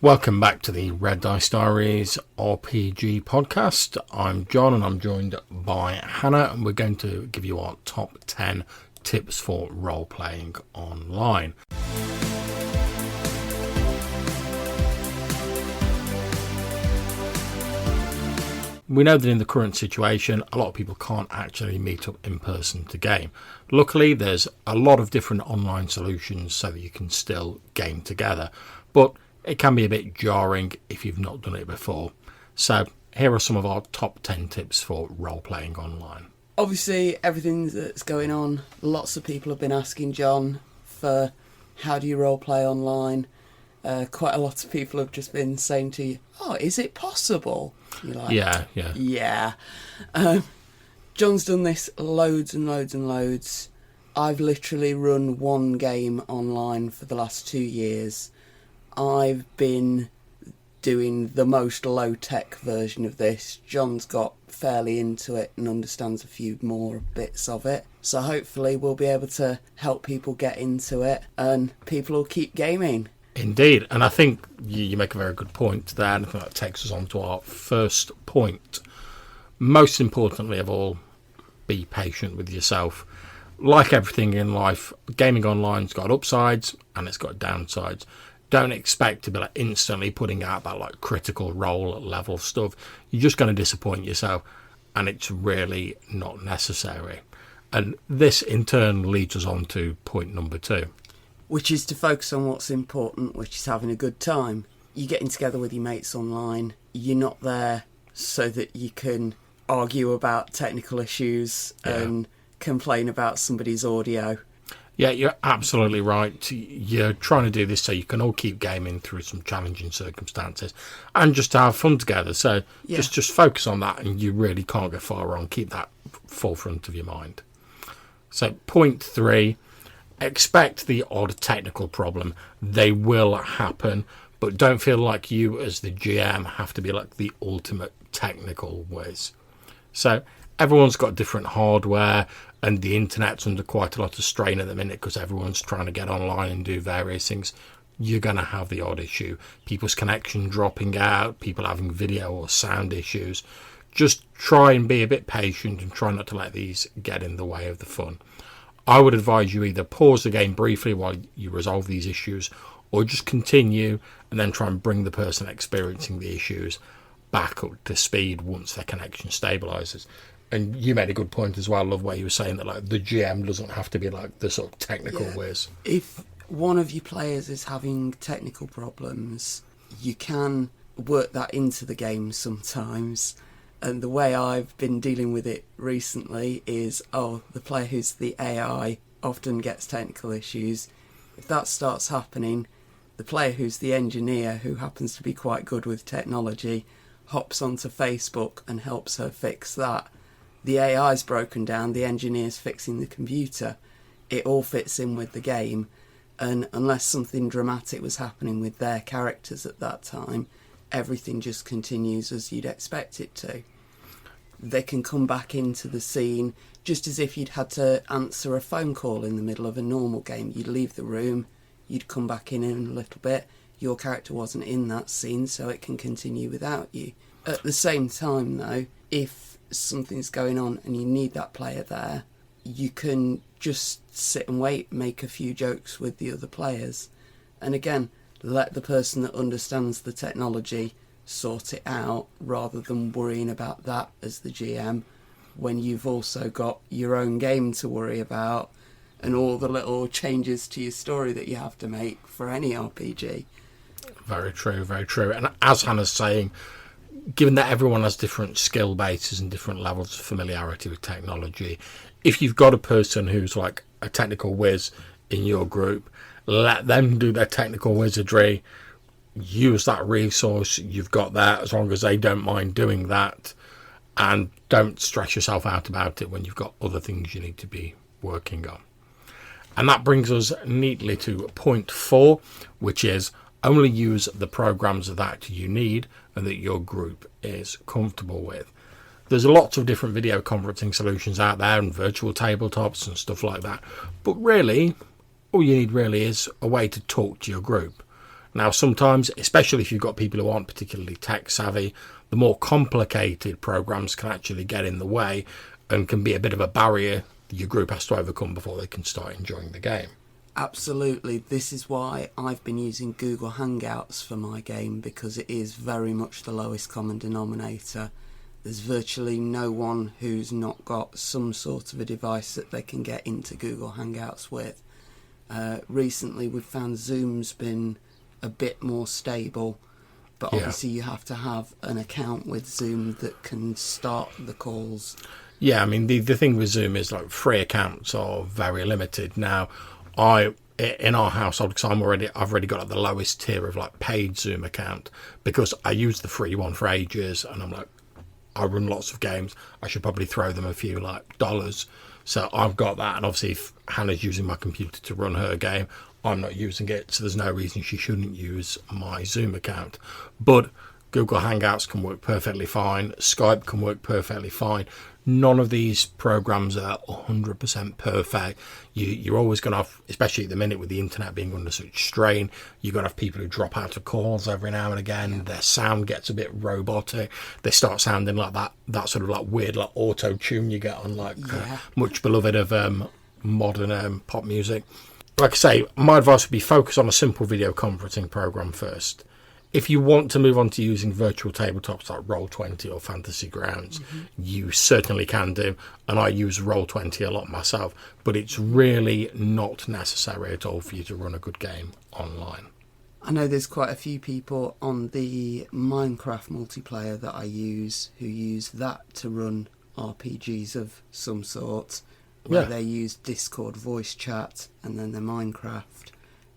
Welcome back to the Red Dice Diaries RPG podcast. I'm John and I'm joined by Hannah, and we're going to give you our top 10 tips for role-playing online. We know that in the current situation, a lot of people can't actually meet up in person to game. Luckily, there's a lot of different online solutions so that you can still game together, but it can be a bit jarring if you've not done it before. So here are some of our top 10 tips for role-playing online. Obviously, everything that's going on, lots of people have been asking John for how do you role-play online. Quite a lot of people have just been saying to you, oh, is it possible? You're like, yeah. John's done this loads and loads and loads. I've literally run one game online for the last 2 years. I've been doing the most low-tech version of this. John's got fairly into it and understands a few more bits of it. So hopefully we'll be able to help people get into it and people will keep gaming. Indeed, and I think you make a very good point there, and I think that takes us on to our first point. Most importantly of all, be patient with yourself. Like everything in life, gaming online's got upsides and it's got downsides. Don't expect to be instantly putting out that critical role level stuff. You're just going to disappoint yourself, and it's really not necessary. And this in turn leads us on to point number 2. Which is to focus on what's important, which is having a good time. You're getting together with your mates online. You're not there so that you can argue about technical issues and complain about somebody's audio. Yeah, you're absolutely right. You're trying to do this so you can all keep gaming through some challenging circumstances and just to have fun together. So just focus on that, and you really can't go far wrong. Keep that forefront of your mind. So point 3, expect the odd technical problem. They will happen, but don't feel like you as the GM have to be like the ultimate technical whiz. So everyone's got different hardware, and the internet's under quite a lot of strain at the minute because everyone's trying to get online and do various things. You're going to have the odd issue. People's connection dropping out, people having video or sound issues. Just try and be a bit patient and try not to let these get in the way of the fun. I would advise you either pause the game briefly while you resolve these issues, or just continue and then try and bring the person experiencing the issues back up to speed once their connection stabilises. And you made a good point as well. I love where you were saying that the GM doesn't have to be the sort of technical whiz. If one of your players is having technical problems, you can work that into the game sometimes. And the way I've been dealing with it recently is, the player who's the AI often gets technical issues. If that starts happening, the player who's the engineer, who happens to be quite good with technology, hops onto Facebook and helps her fix that. The AI's broken down, the engineer's fixing the computer. It all fits in with the game, and unless something dramatic was happening with their characters at that time, everything just continues as you'd expect it to. They can come back into the scene just as if you'd had to answer a phone call in the middle of a normal game. You'd leave the room, you'd come back in a little bit, your character wasn't in that scene, so it can continue without you. At the same time though, if something's going on and you need that player there, you can just sit and wait, make a few jokes with the other players, and again, let the person that understands the technology sort it out rather than worrying about that as the GM when you've also got your own game to worry about and all the little changes to your story that you have to make for any RPG. Very true, very true. And as Hannah's saying, given that everyone has different skill bases and different levels of familiarity with technology, if you've got a person who's a technical whiz in your group, let them do their technical wizardry. Use that resource you've got there as long as they don't mind doing that, and don't stress yourself out about it when you've got other things you need to be working on. And that brings us neatly to point 4, which is only use the programs that you need and that your group is comfortable with. There's lots of different video conferencing solutions out there and virtual tabletops and stuff like that, but really all you need really is a way to talk to your group. Now, sometimes, especially if you've got people who aren't particularly tech savvy, the more complicated programs can actually get in the way and can be a bit of a barrier your group has to overcome before they can start enjoying the game. Absolutely. This is why I've been using Google Hangouts for my game, because it is very much the lowest common denominator. There's virtually no one who's not got some sort of a device that they can get into Google Hangouts with. Recently we've found Zoom's been a bit more stable, but obviously you have to have an account with Zoom that can start the calls. Yeah, I mean, the thing with Zoom is like free accounts are very limited. Now, in our household, because I've already got like the lowest tier of like paid Zoom account, because I used the free one for ages, and I'm like, I run lots of games, I should probably throw them a few like dollars. So I've got that, and obviously if Hannah's using my computer to run her game, I'm not using it, so there's no reason she shouldn't use my Zoom account. But Google Hangouts can work perfectly fine, Skype can work perfectly fine. None of these programs are 100% perfect. You're always going to have, especially at the minute with the internet being under such strain, you're going to have people who drop out of calls every now and again. Their sound gets a bit robotic. They start sounding like that sort of like weird like auto tune you get on like much beloved of modern pop music. Like I say, my advice would be focus on a simple video conferencing program first. If you want to move on to using virtual tabletops like Roll20 or Fantasy Grounds, you certainly can do. And I use Roll20 a lot myself, but it's really not necessary at all for you to run a good game online. I know there's quite a few people on the Minecraft multiplayer that I use who use that to run RPGs of some sort, where they use Discord voice chat and then their Minecraft,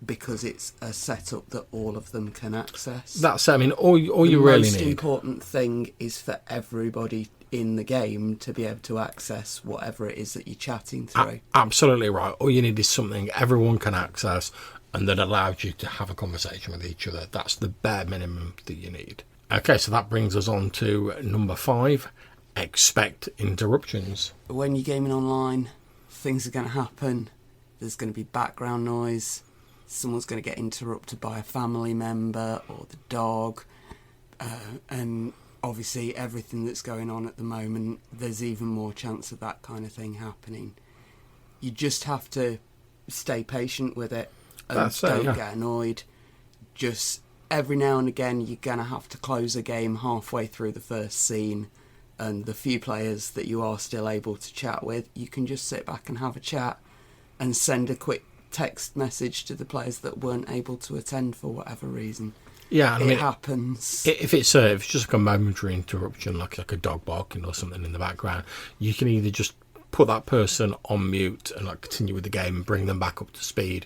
because it's a setup that all of them can access. That's, I mean, all you really need. The most important thing is for everybody in the game to be able to access whatever it is that you're chatting through. Absolutely right. All you need is something everyone can access and that allows you to have a conversation with each other. That's the bare minimum that you need. Okay, so that brings us on to number 5. Expect interruptions. When you're gaming online, things are going to happen. There's going to be background noise. Someone's going to get interrupted by a family member or the dog. And obviously everything that's going on at the moment, there's even more chance of that kind of thing happening. You just have to stay patient with it and don't get annoyed. Just every now and again you're going to have to close a game halfway through the first scene, and the few players that you are still able to chat with, you can just sit back and have a chat and send a quick text message to the players that weren't able to attend for whatever reason. Yeah, I mean, it happens. If it's just like a momentary interruption, like a dog barking or something in the background, you can either just put that person on mute and like continue with the game and bring them back up to speed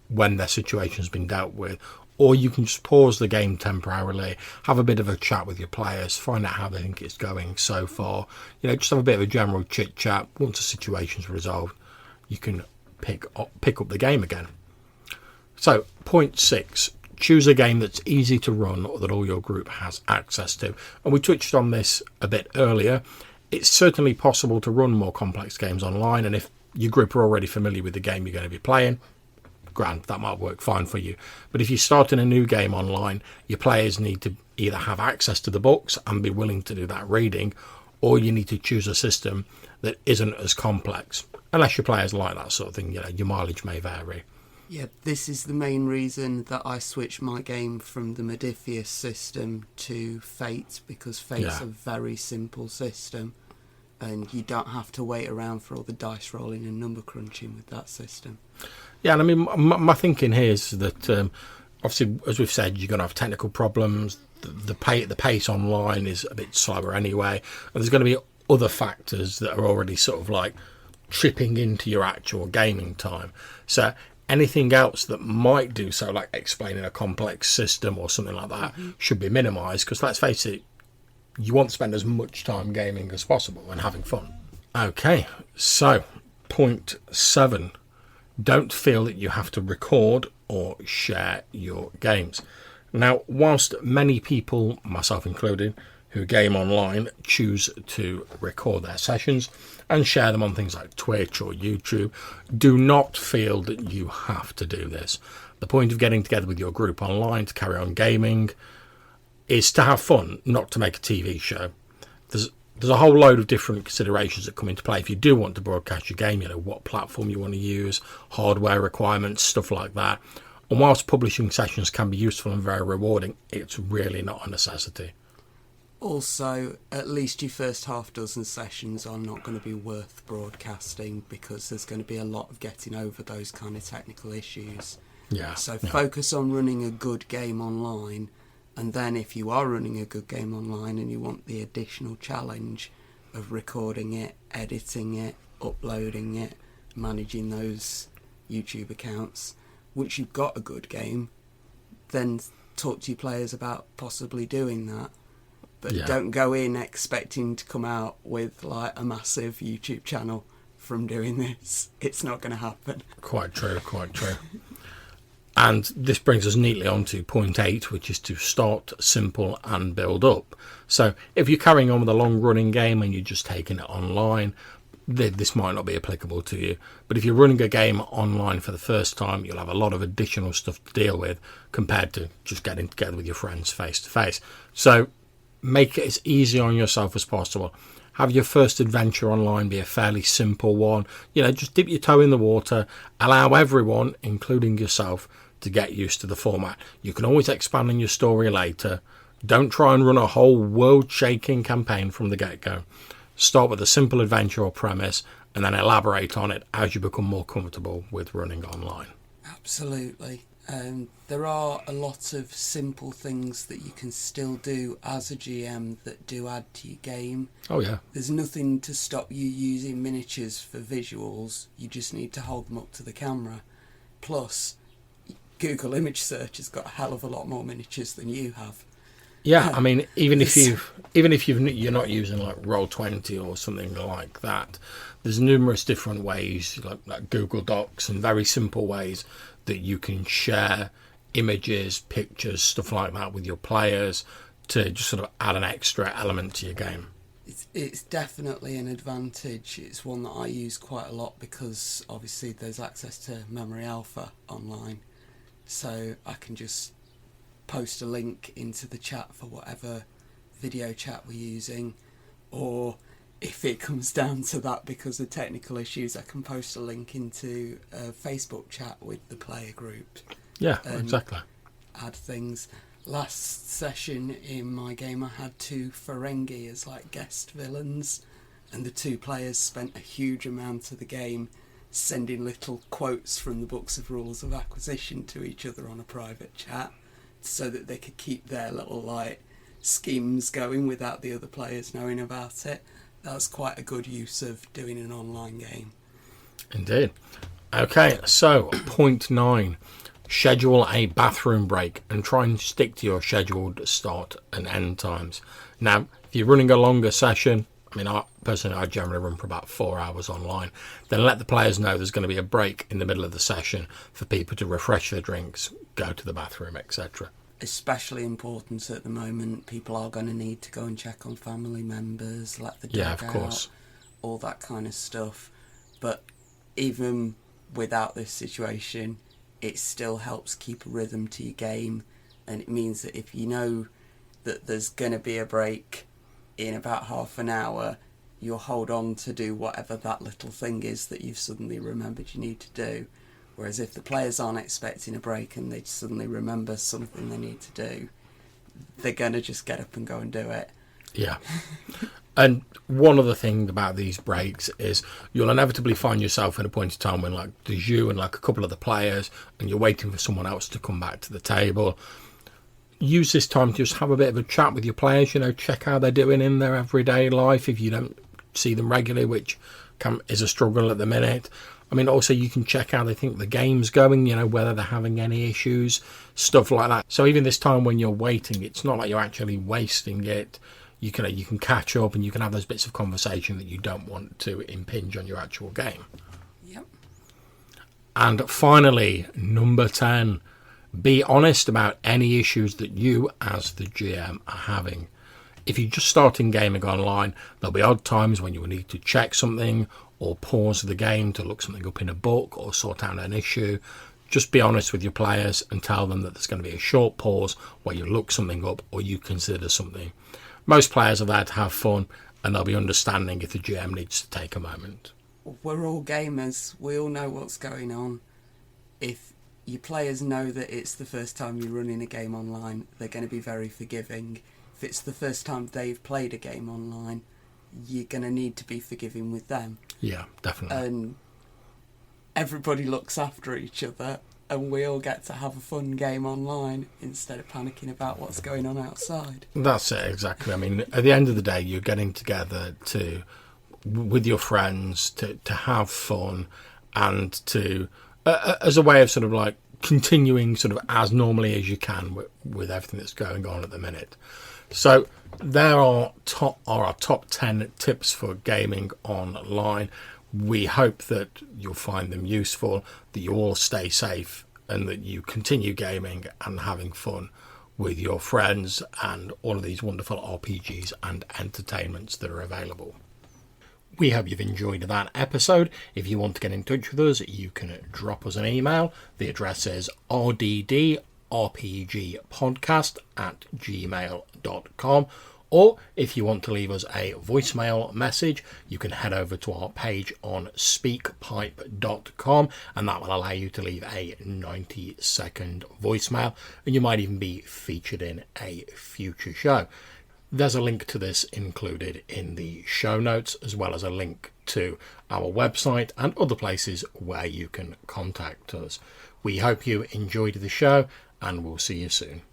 when their situation's been dealt with, or you can just pause the game temporarily, have a bit of a chat with your players, find out how they think it's going so far. Just have a bit of a general chit chat. Once the situation's resolved, you can pick up the game again. So, point 6. Choose a game that's easy to run or that all your group has access to. And we touched on this a bit earlier. It's certainly possible to run more complex games online, and if your group are already familiar with the game you're going to be playing, grand, that might work fine for you. But if you're starting a new game online, your players need to either have access to the books and be willing to do that reading, or you need to choose a system that isn't as complex. Unless your players like that sort of thing, your mileage may vary. Yeah, this is the main reason that I switched my game from the Modiphius system to Fate, because Fate's a very simple system and you don't have to wait around for all the dice rolling and number crunching with that system. Yeah, and I mean, my thinking here is that obviously, as we've said, you're going to have technical problems. The pace online is a bit slower anyway, and there's going to be other factors that are already sort of like chipping into your actual gaming time. So anything else that might do so, like explaining a complex system or something like that, should be minimised, because let's face it, you want to spend as much time gaming as possible and having fun. Okay, so point 7. Don't feel that you have to record or share your games. Now, whilst many people, myself included, who game online choose to record their sessions and share them on things like Twitch or YouTube, do not feel that you have to do this. The point of getting together with your group online to carry on gaming is to have fun, not to make a TV show. There's a whole load of different considerations that come into play. If you do want to broadcast your game, what platform you want to use, hardware requirements, stuff like that. And whilst publishing sessions can be useful and very rewarding, it's really not a necessity. Also, at least your first half dozen sessions are not going to be worth broadcasting, because there's going to be a lot of getting over those kind of technical issues. Yeah. So focus on running a good game online, and then if you are running a good game online and you want the additional challenge of recording it, editing it, uploading it, managing those YouTube accounts, once you've got a good game, then talk to your players about possibly doing that. But don't go in expecting to come out with like a massive YouTube channel from doing this. It's not going to happen. Quite true. And this brings us neatly on to point 8, which is to start simple and build up. So if you're carrying on with a long-running game and you're just taking it online, this might not be applicable to you. But if you're running a game online for the first time, you'll have a lot of additional stuff to deal with compared to just getting together with your friends face-to-face. So make it as easy on yourself as possible. Have your first adventure online be a fairly simple one. Just dip your toe in the water. Allow everyone, including yourself, to get used to the format. You can always expand on your story later. Don't try and run a whole world-shaking campaign from the get-go. Start with a simple adventure or premise and then elaborate on it as you become more comfortable with running online. Absolutely. There are a lot of simple things that you can still do as a GM that do add to your game. Oh yeah. There's nothing to stop you using miniatures for visuals. You just need to hold them up to the camera. Plus, Google image search has got a hell of a lot more miniatures than you have. Yeah, I mean, even if you're not using like Roll20 or something like that, there's numerous different ways, like Google Docs, and very simple ways that you can share images, pictures, stuff like that with your players to just sort of add an extra element to your game. It's definitely an advantage. It's one that I use quite a lot because obviously there's access to Memory Alpha online. So I can just post a link into the chat for whatever video chat we're using, or if it comes down to that because of technical issues, I can post a link into a Facebook chat with the player group. Yeah, exactly. Add things. Last session in my game I had 2 Ferengi as like guest villains, and the 2 players spent a huge amount of the game sending little quotes from the books of rules of acquisition to each other on a private chat so that they could keep their little like schemes going without the other players knowing about it. That's quite a good use of doing an online game. Indeed. Okay, so point 9. Schedule a bathroom break and try and stick to your scheduled start and end times. Now, if you're running a longer session, I generally run for about 4 hours online, then let the players know there's going to be a break in the middle of the session for people to refresh their drinks, go to the bathroom, etc. Especially important at the moment. People are going to need to go and check on family members, let the dog out, all that kind of stuff. But even without this situation, it still helps keep a rhythm to your game, and it means that if you know that there's going to be a break in about half an hour, you'll hold on to do whatever that little thing is that you've suddenly remembered you need to do. Whereas if the players aren't expecting a break and they suddenly remember something they need to do, they're going to just get up and go and do it. Yeah. And one other thing about these breaks is you'll inevitably find yourself in a point of time when like there's you and like a couple of the players and you're waiting for someone else to come back to the table. Use this time to just have a bit of a chat with your players, check how they're doing in their everyday life if you don't see them regularly, which is a struggle at the minute. Also you can check how they think the game's going, whether they're having any issues, stuff like that. So even this time when you're waiting, it's not like you're actually wasting it. You can catch up and you can have those bits of conversation that you don't want to impinge on your actual game. Yep. And finally, number 10. Be honest about any issues that you as the GM are having. If you're just starting gaming online, there'll be odd times when you will need to check something or pause the game to look something up in a book or sort out an issue. just be honest with your players and tell them that there's going to be a short pause where you look something up or you consider something. Most players are there to have fun, and they'll be understanding if the GM needs to take a moment. We're all gamers. We all know what's going on. If your players know that it's the first time you're running a game online, they're going to be very forgiving. If it's the first time they've played a game online, you're going to need to be forgiving with them. Yeah, definitely. And everybody looks after each other, and we all get to have a fun game online instead of panicking about what's going on outside. That's it, exactly. I mean, at the end of the day, you're getting together with your friends to have fun and to as a way of sort of like continuing sort of as normally as you can with everything that's going on at the minute. So there are our top 10 tips for gaming online. We hope that you'll find them useful, that you all stay safe, and that you continue gaming and having fun with your friends and all of these wonderful RPGs and entertainments that are available. We hope you've enjoyed that episode. If you want to get in touch with us, you can drop us an email. The address is rddrpgpodcast@gmail.com. Or if you want to leave us a voicemail message, you can head over to our page on speakpipe.com, and that will allow you to leave a 90-second voicemail, and you might even be featured in a future show. There's a link to this included in the show notes, as well as a link to our website and other places where you can contact us. We hope you enjoyed the show, and we'll see you soon.